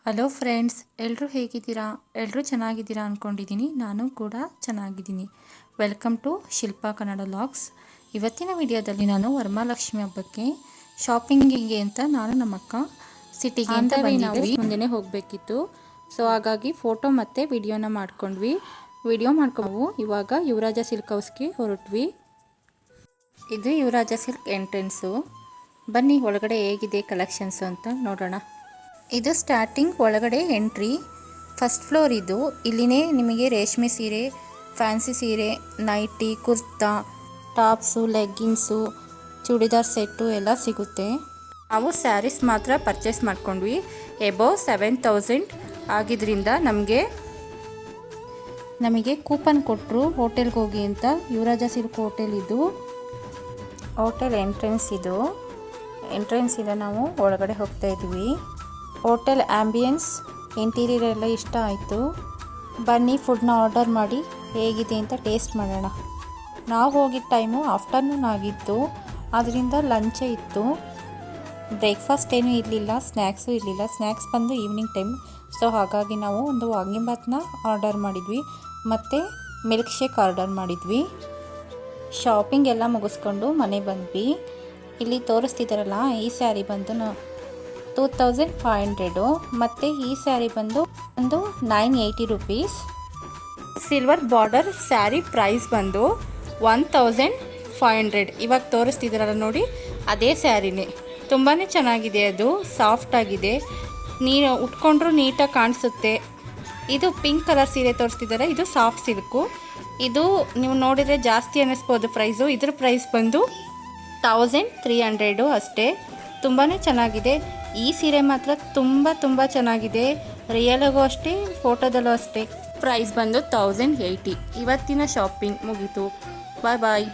Hello friends, ಎಲ್ಲರೂ ಹೇಗಿದ್ದೀರಾ? ಎಲ್ಲರೂ ಚೆನ್ನಾಗಿದ್ದೀರಾ ಅಂದ್ಕೊಂಡಿದ್ದೀನಿ. ನಾನು ಕೂಡ ಚೆನ್ನಾಗಿದ್ದೀನಿ. Welcome to Shilpa Kannada vlogs. ಇವತ್ತಿನ ವಿಡಿಯೋದಲ್ಲಿ ನಾನು ವರಮಹಾಲಕ್ಷ್ಮಿ ಹಬ್ಬಕ್ಕೆ ಶಾಪಿಂಗಿಗೆ ಅಂತ ನಾನು ನಮ್ಮ ಅಕ್ಕ ಸಿಟಿಗೆ ಅಂತ ಬಂದಿದ್ವಿ. ಮುಂದೆನೇ ಹೋಗಬೇಕಿತ್ತು. ಸೊ ಹಾಗಾಗಿ ಫೋಟೋ ಮತ್ತು ವಿಡಿಯೋನ ಮಾಡ್ಕೊಂಡ್ವಿ. ವಿಡಿಯೋ ಮಾಡ್ಕೊಂಡು ಇವಾಗ ಯುವರಾಜ ಸಿಲ್ಕ್ ಹೌಸ್ಗೆ ಹೊರಟ್ವಿ. ಇದು ಯುವರಾಜ ಸಿಲ್ಕ್ ಎಂಟ್ರೆನ್ಸು. ಬನ್ನಿ ಒಳಗಡೆ ಹೇಗಿದೆ ಕಲೆಕ್ಷನ್ಸು ಅಂತ ನೋಡೋಣ. ಇದು ಸ್ಟಾರ್ಟಿಂಗ್ ಒಳಗಡೆ ಎಂಟ್ರಿ, ಫಸ್ಟ್ ಫ್ಲೋರ್. ಇದು ಇಲ್ಲಿನೇ ನಿಮಗೆ ರೇಷ್ಮೆ ಸೀರೆ, ಫ್ಯಾನ್ಸಿ ಸೀರೆ, nightie, kurta, tops, leggings, churidar set ಎಲ್ಲ ಸಿಗುತ್ತೆ. ನಾವು ಸ್ಯಾರೀಸ್ ಮಾತ್ರ ಪರ್ಚೇಸ್ ಮಾಡ್ಕೊಂಡ್ವಿ. ಎಬೋವ್ 7000 ಆಗಿದ್ದರಿಂದ ನಮಗೆ ಕೂಪನ್ ಕೊಟ್ಟರು ಹೋಟೆಲ್ಗೆ ಹೋಗಿ ಅಂತ. ಯುವರಾಜ ಸಿಲ್ಕ್ ಹೋಟೆಲ್ ಇದು. ಹೋಟೆಲ್ ಎಂಟ್ರೆನ್ಸ್ ಇದು. ಎಂಟ್ರೆನ್ಸಿಂದ ನಾವು ಒಳಗಡೆ ಹೋಗ್ತಾ ಇದ್ವಿ. ಹೋಟೆಲ್ ಆ್ಯಂಬಿಯನ್ಸ್, ಇಂಟೀರಿಯರ್ ಎಲ್ಲ ಇಷ್ಟ ಆಯಿತು. ಬನ್ನಿ ಫುಡ್ನ ಆರ್ಡರ್ ಮಾಡಿ ಹೇಗಿದೆ ಅಂತ ಟೇಸ್ಟ್ ಮಾಡೋಣ. ನಾವು ಹೋಗಿದ್ದ ಟೈಮು ಆಫ್ಟರ್ನೂನ್ ಆಗಿತ್ತು, ಅದರಿಂದ ಲಂಚೇ ಇತ್ತು. ಬ್ರೇಕ್ಫಾಸ್ಟ್ ಏನೂ ಇರಲಿಲ್ಲ, ಸ್ನ್ಯಾಕ್ಸು ಇರಲಿಲ್ಲ. ಸ್ನ್ಯಾಕ್ಸ್ ಬಂದು ಈವ್ನಿಂಗ್ ಟೈಮ್. ಸೊ ಹಾಗಾಗಿ ನಾವು ಒಂದು ವಾಂಗಿಬಾತ್ನ ಆರ್ಡರ್ ಮಾಡಿದ್ವಿ ಮತ್ತು ಮಿಲ್ಕ್ ಶೇಕ್ ಆರ್ಡರ್ ಮಾಡಿದ್ವಿ. ಶಾಪಿಂಗ್ ಎಲ್ಲ ಮುಗಿಸ್ಕೊಂಡು ಮನೆ ಬಂದ್ವಿ. ಇಲ್ಲಿ ತೋರಿಸ್ತಿದ್ದಾರಲ್ಲ, ಈ ಸ್ಯಾರಿ ಬಂದು 2500 ಮತ್ತು ಈ ಸ್ಯಾರಿ ಬಂದು 980 rupees. Silver border sari price ಬಂದು 1500. ಇವಾಗ ತೋರಿಸ್ತಿದ್ದಾರಲ್ಲ ನೋಡಿ, ಅದೇ ಸ್ಯಾರಿನೇ. ತುಂಬಾ ಚೆನ್ನಾಗಿದೆ, ಅದು ಸಾಫ್ಟಾಗಿದೆ, ನೀನು ಉಟ್ಕೊಂಡ್ರೂ ನೀಟಾಗಿ ಕಾಣಿಸುತ್ತೆ. ಇದು ಪಿಂಕ್ ಕಲರ್ ಸೀರೆ ತೋರಿಸ್ತಿದ್ದಾರೆ, ಇದು ಸಾಫ್ಟ್ ಸಿಲ್ಕು. ಇದು ನೀವು ನೋಡಿದರೆ ಜಾಸ್ತಿ ಅನ್ನಿಸ್ಬೋದು ಪ್ರೈಸು. ಇದ್ರ ಪ್ರೈಸ್ ಬಂದು 1300 ಅಷ್ಟೇ. ತುಂಬಾ ಚೆನ್ನಾಗಿದೆ. ಈ ಸೀರೆ ಮಾತ್ರ ತುಂಬ ಚೆನ್ನಾಗಿದೆ. ರಿಯಲಾಗೂ ಅಷ್ಟೇ, ಫೋಟೋದಲ್ಲೂ ಅಷ್ಟೇ. ಪ್ರೈಸ್ ಬಂದು 1080. ಇವತ್ತಿನ ಶಾಪಿಂಗ್ ಮುಗೀತು. ಬಾಯ್ ಬಾಯ್.